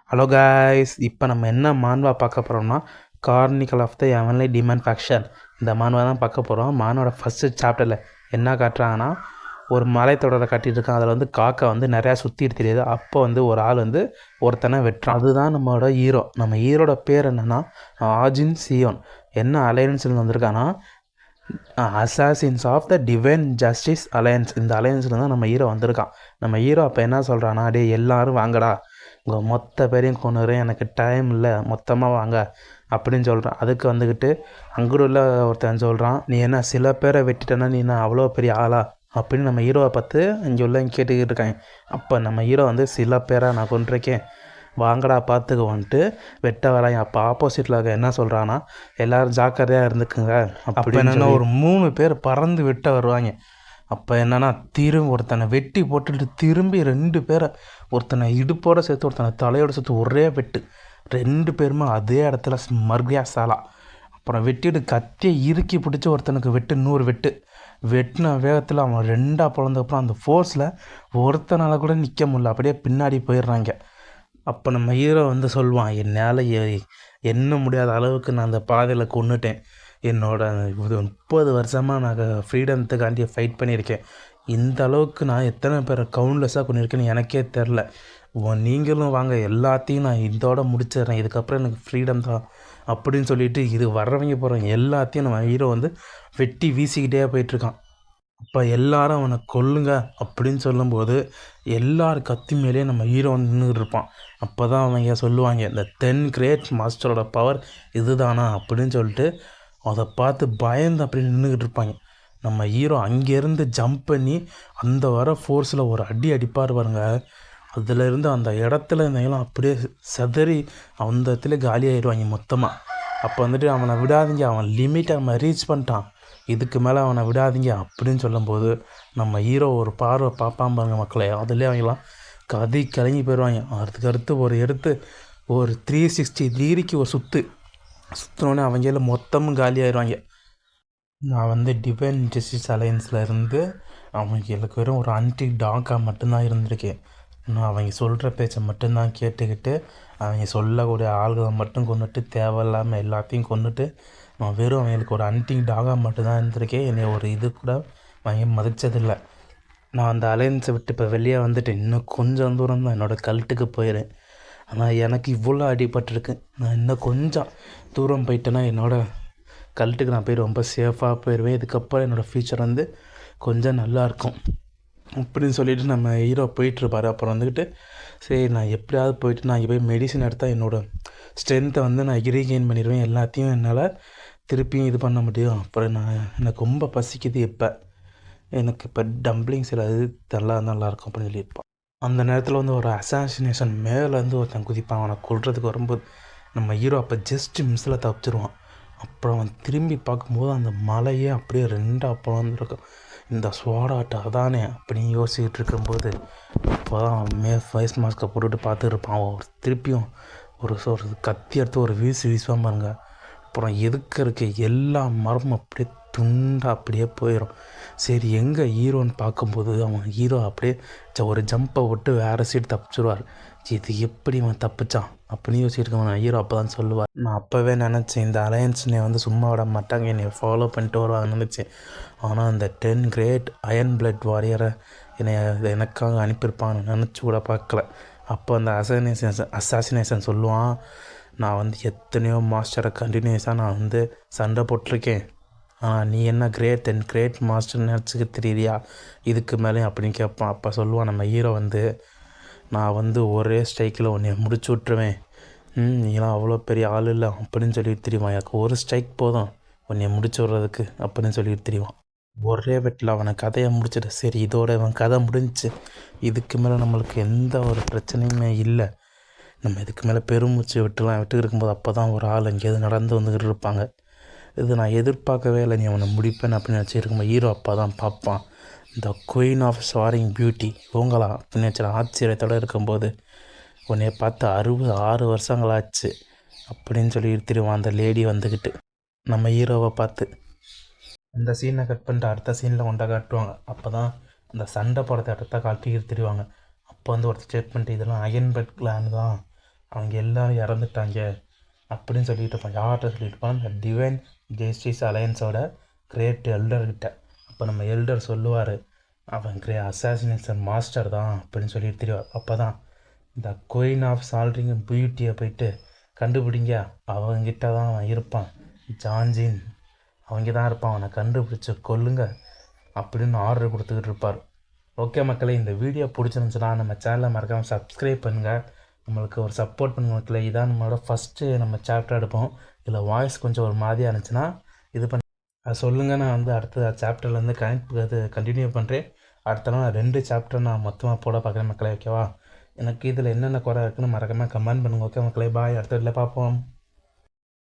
Hello guys, இப்போ நம்ம என்ன மான்வா பார்க்க போகிறோம்னா chronicle of the heavenly demon faction. இந்த மான்வா தான் பார்க்க போகிறோம். மானோட ஃபஸ்ட்டு சாப்டரில் என்ன காட்டுறாங்கன்னா, ஒரு மலைத்தொடரை காட்டிகிட்டு இருக்கான். அதில் வந்து காக்கா வந்து நிறையா சுற்றிட்டு தெரியுது. அப்போ வந்து ஒரு ஆள் வந்து ஒருத்தனை வெட்டுறான். அதுதான் நம்மளோட ஹீரோ. நம்ம ஹீரோட பேர் என்னென்னா ஆஜின் சியோன். என்ன அலையன்ஸ்னு வந்திருக்கான்னா assassins of the divine justice alliance. இந்த அலையன்ஸில் தான் நம்ம ஹீரோ வந்திருக்கான். நம்ம ஹீரோ அப்போ என்ன சொல்கிறான்னா, டே எல்லோரும் வாங்கடா, உங்கள் மொத்த பேரையும் கொண்டுறேன், எனக்கு டைம் இல்லை, மொத்தமாக வாங்க அப்படின்னு சொல்கிறான். அதுக்கு வந்துக்கிட்டு அங்குள்ள ஒருத்தன் சொல்கிறான், நீ என்ன சில பேரை வெட்டிட்டேன்னா நீ என்ன அவ்வளோ பெரிய ஆளா அப்படின்னு நம்ம ஹீரோவை பார்த்து இங்கே உள்ள கேட்டுக்கிட்டு இருக்காங்க. அப்போ நம்ம ஹீரோ வந்து சில பேரை நான் கொண்டிருக்கேன், வாங்கடா பார்த்துக்குவோன்ட்டு வெட்ட வராங்க. அப்போ ஆப்போசிட்டில் இருக்க என்ன சொல்கிறான்னா, எல்லோரும் ஜாக்கிரதையாக இருந்துக்குங்க அப்படி என்னென்னா ஒரு 3 பேர் பறந்து வெட்ட வருவாங்க. அப்போ என்னென்னா திரும்பி ஒருத்தனை வெட்டி போட்டுட்டு திரும்பி 2 பேரை, ஒருத்தனை இடுப்போடு சேர்த்து ஒருத்தனை தலையோடு சேர்த்து ஒரே வெட்டு, 2 பேருமே அதே இடத்துல மறுபடியா சாலா. அப்புறம் வெட்டிட்டு கத்தியை இறுக்கி பிடிச்சி ஒருத்தனுக்கு வெட்டு 100 வெட்டு வெட்டின வேகத்தில் அவன் 2ஆக பிறந்தப்பறம் அந்த ஃபோர்ஸில் ஒருத்தனால் கூட நிற்க முடியல, அப்படியே பின்னாடி போயிடுறாங்க. அப்போ நம்ம ஹீரோ வந்து சொல்லுவான், என்னால் என்ன முடியாத அளவுக்கு நான் அந்த பாதையில் கொண்டுட்டேன். என்னோட 30 வருஷமாக நான் ஃப்ரீடத்துக்காண்டி ஃபைட் பண்ணியிருக்கேன். இந்த அளவுக்கு நான் எத்தனை பேரை கவுண்ட்லெஸ்ஸாக கொண்டிருக்கேன்னு எனக்கே தெரில. நீங்களும் வாங்க, எல்லாத்தையும் நான் இதோட முடிச்சிடுறேன், இதுக்கப்புறம் எனக்கு ஃப்ரீடம் தான் அப்படின்னு சொல்லிட்டு இது வர்றவங்க போகிறவங்க எல்லாத்தையும் நம்ம ஹீரோ வந்து வெட்டி வீசிக்கிட்டே போயிட்டுருக்கான். அப்போ எல்லாரும் அவனை கொல்லுங்க அப்படின்னு சொல்லும்போது எல்லார் கத்தி மேலேயே நம்ம ஹீரோ வந்து நின்றுட்டு இருப்பான். அப்போ தான் அவங்க சொல்லுவாங்க, இந்த 10 கிரேட் மாஸ்டரோட பவர் இதுதானா அப்படின்னு சொல்லிட்டு அதை பார்த்து பயந்து அப்படி நின்றுக்கிட்டு இருப்பாங்க. நம்ம ஹீரோ அங்கேருந்து ஜம்ப் பண்ணி அந்த வர ஃபோர்ஸில் ஒரு அடி அடிப்பார் பாருங்க. அதிலேருந்து அந்த இடத்துல இருந்தவங்களாம் அப்படியே செதறி அந்த இடத்துல காலியாகிடுவாங்க மொத்தமாக. அப்போ வந்துட்டு அவனை விடாதீங்க, அவன் லிமிட்டை அவன் ரீச் பண்ணிட்டான், இதுக்கு மேலே அவனை விடாதீங்க அப்படின்னு சொல்லும்போது நம்ம ஹீரோ ஒரு பார்வை பார்ப்பான் பாருங்க மக்களே. அதுலேயே அவங்களாம் கதை கலங்கி போயிடுவாங்க. அதுக்கடுத்து ஒரு 360 டிகிரிக்கு ஒரு சுற்றினோடனே அவங்கள மொத்தமும் காலியாகிடுவாங்க. நான் வந்து டிவைன் ஜஸ்டிஸ் அலையன்ஸில் இருந்து அவங்களுக்கு வெறும் ஒரு ஆன்டி டாக்காக மட்டும்தான் இருந்திருக்கேன். நான் அவங்க சொல்கிற பேச்சை மட்டும்தான் கேட்டுக்கிட்டு அவங்க சொல்லக்கூடிய ஆள்களை மட்டும் கொண்டுட்டு தேவையில்லாமல் எல்லாத்தையும் கொண்டுட்டு நான் வெறும் அவங்களுக்கு ஒரு ஹண்டிங் டாகாக மட்டும்தான் இருந்திருக்கேன். என்னை ஒரு இது கூட அவங்க மதித்ததில்லை. நான் அந்த அலையன்ஸை விட்டு இப்போ வெளியே வந்துட்டேன். இன்னும் கொஞ்சம் தூரம் தான் என்னோடய கல்ட்டுக்கு போயிடுறேன். ஆனால் எனக்கு இவ்வளோ அடிபட்டிருக்கு. நான் இன்னும் கொஞ்சம் தூரம் போயிட்டேன்னா என்னோடய கல்ட்டுக்கு நான் போய் ரொம்ப சேஃபாக போயிடுவேன். இதுக்கப்புறம் என்னோடய ஃப்யூச்சர் வந்து கொஞ்சம் நல்லாயிருக்கும் அப்படின்னு சொல்லிவிட்டு நம்ம ஹீரோ போயிட்டுருப்பார். அப்புறம் வந்துக்கிட்டு சரி நான் எப்படியாவது போயிட்டு நான் இங்கே போய் மெடிசன் எடுத்தால் என்னோடய ஸ்ட்ரென்த்தை வந்து நான் ரீகெயின் பண்ணிடுவேன், எல்லாத்தையும் என்னால் திருப்பியும் இது பண்ண முடியும். அப்புறம் எனக்கு ரொம்ப பசிக்குது, எனக்கு இப்போ டம்ப்ளிங்ஸ் இது நல்லாயிருக்கும் அப்படின்னு சொல்லியிருப்பான். அந்த நேரத்தில் வந்து ஒரு அசாசினேஷன் மேலேருந்து ஒருத்தன் குதிப்பான். அவனை கொல்றதுக்கு வரும்போது நம்ம ஹீரோ அப்போ ஜஸ்ட் மிஸ்ஸில் தப்பிச்சிருவான். அப்புறம் அவன் திரும்பி பார்க்கும்போது அந்த மலையே அப்படியே 2ஆக பிளந்துருக்கும். இந்த ஸ்வாடாட்டை அதானே அப்படின்னு யோசிச்சுட்டு இருக்கும்போது அப்போ தான் அவன் ஃபேஸ் மாஸ்க்கை போட்டுட்டு பார்த்துருப்பான். அவன் திருப்பியும் ஒரு கத்தி எடுத்து ஒரு வீசுவான் பாருங்க. அப்புறம் இருக்க எல்லா மரமும் அப்படியே துண்டாக அப்படியே போயிடும். சரி எங்கே ஹீரோன்னு பார்க்கும்போது அவன் ஹீரோ அப்படியே ஒரு ஜம்பை விட்டு வேறு சைடு தப்பிச்சிடுவார். இது எப்படி அவன் தப்பிச்சான் அப்படின்னு யோசிச்சிருக்கவன் ஹீரோ அப்போ தான் சொல்லுவார், நான் அப்போவே நினச்சேன் இந்த அலையன்ஸ்னே வந்து சும்மா விட மாட்டாங்க, என்னை ஃபாலோ பண்ணிட்டு வருவாங்கன்னு நினச்சேன். ஆனால் அந்த 10 கிரேட் அயன் பிளட் வாரியரை எனக்காக அனுப்பியிருப்பான்னு நினச்சி கூட பார்க்கல. அப்போ அந்த அசாசினேஷன் சொல்லுவான், நான் வந்து எத்தனையோ மாஸ்டரை கண்டினியூஸாக நான் வந்து சண்டை போட்டிருக்கேன், ஆனால் நீ என்ன கிரேட் மாஸ்டர் நினச்சிக்க தெரியுறியா இதுக்கு மேலே அப்படின்னு கேட்பான். அப்போ சொல்லுவான் நம்ம ஹீரோ வந்து, நான் வந்து ஒரே ஸ்ட்ரைக்கில் உன்னை முடிச்சு விட்ருவேன், நீலாம் அவ்வளோ பெரிய ஆள் இல்லை அப்படின்னு சொல்லிட்டு தெரியுமா, எனக்கு ஒரு ஸ்ட்ரைக் போதும் உன்னை முடிச்சு விட்றதுக்கு அப்படின்னு சொல்லிட்டு தெரியுவான். ஒரே வெட்டில் அவனை கதையை முடிச்சிட்டு சரி இதோட அவன் கதை முடிஞ்சிச்சு, இதுக்கு மேலே நம்மளுக்கு எந்த ஒரு பிரச்சனையுமே இல்லை, நம்ம இதுக்கு மேலே பெருமூச்சு விட்டு இருக்கும்போது அப்போ தான் ஒரு ஆள் எங்கேயாவது நடந்து வந்துக்கிட்டு இருப்பாங்க. இது நான் எதிர்பார்க்கவே இல்லை, நீ அவனை முடிப்பேன் அப்படின்னு நினச்சிருக்கும்போது ஹீரோ அப்போ தான் பார்ப்பான், இந்த குயின் ஆஃப் சாரிங் பியூட்டி இவங்களா அப்படின்னு நினச்ச ஆச்சரியத்தோடு இருக்கும்போது, உன்னைய பார்த்து 66 வருஷங்களாச்சு அப்படின்னு சொல்லி திருவான் அந்த லேடி வந்துக்கிட்டு நம்ம ஹீரோவை பார்த்து. இந்த சீனை கட் பண்ணிட்டு அடுத்த சீனில் கொண்டா காட்டுவாங்க. அப்போ தான் இந்த சண்டை படத்தை இடத்த காட்டிக்கிட்டு தெரிவாங்க. அப்போ வந்து ஒருத்தர் செக் பண்ணிட்டு இதெல்லாம் அயன் பிளட் கிளான் தான் அவங்க எல்லோரும் இறந்துட்டாங்க அப்படின்னு சொல்லிட்டு இருப்பான். யார்கிட்ட சொல்லிட்டு இருப்பான்? இந்த டிவைன் ஜஸ்டிஸ் அலையன்ஸோட கிரேட் எல்டர்கிட்ட. அப்போ நம்ம எல்டர் சொல்லுவார், அவன் அசாசினேஷன் மாஸ்டர் தான் அப்படின்னு சொல்லிட்டு தெரியும். அப்போ தான் இந்த குயின் ஆஃப் சால்ட்ரிங் பியூட்டியை போயிட்டு கண்டுபிடிங்க, அவங்ககிட்ட தான் அவன் இருப்பான், ஜான்ஜின் அவங்க தான் இருப்பான், அவனை கண்டுபிடிச்சி கொல்லுங்க அப்படின்னு ஆர்டர் கொடுத்துக்கிட்டு இருப்பார். ஓகே மக்களே, இந்த வீடியோ பிடிச்சிருந்துச்சுன்னா நம்ம சேனலை மறக்காமல் சப்ஸ்கிரைப் பண்ணுங்கள், நம்மளுக்கு ஒரு சப்போர்ட் பண்ணுங்க மக்களே. இதான் நம்மளோட ஃபஸ்ட்டு நம்ம சாப்டர் எடுப்போம். இதில் வாய்ஸ் கொஞ்சம் ஒரு மாதிரியாக இருந்துச்சுன்னா இது பண்ணி அது சொல்லுங்கள். நான் வந்து அடுத்த சாப்டர்லேருந்து கண்டினியூ பண்ணுறேன். அடுத்த நாள் 2 சாப்டர் நான் மொத்தமாக போட பார்க்குறேன் மக்களே. ஓகேவா? எனக்கு இதில் என்னென்ன குறை இருக்குன்னு மறக்காமல் கமெண்ட் பண்ணுங்கள். ஓகே மக்களே, பாய். அடுத்த வீட்டில் பார்ப்போம்.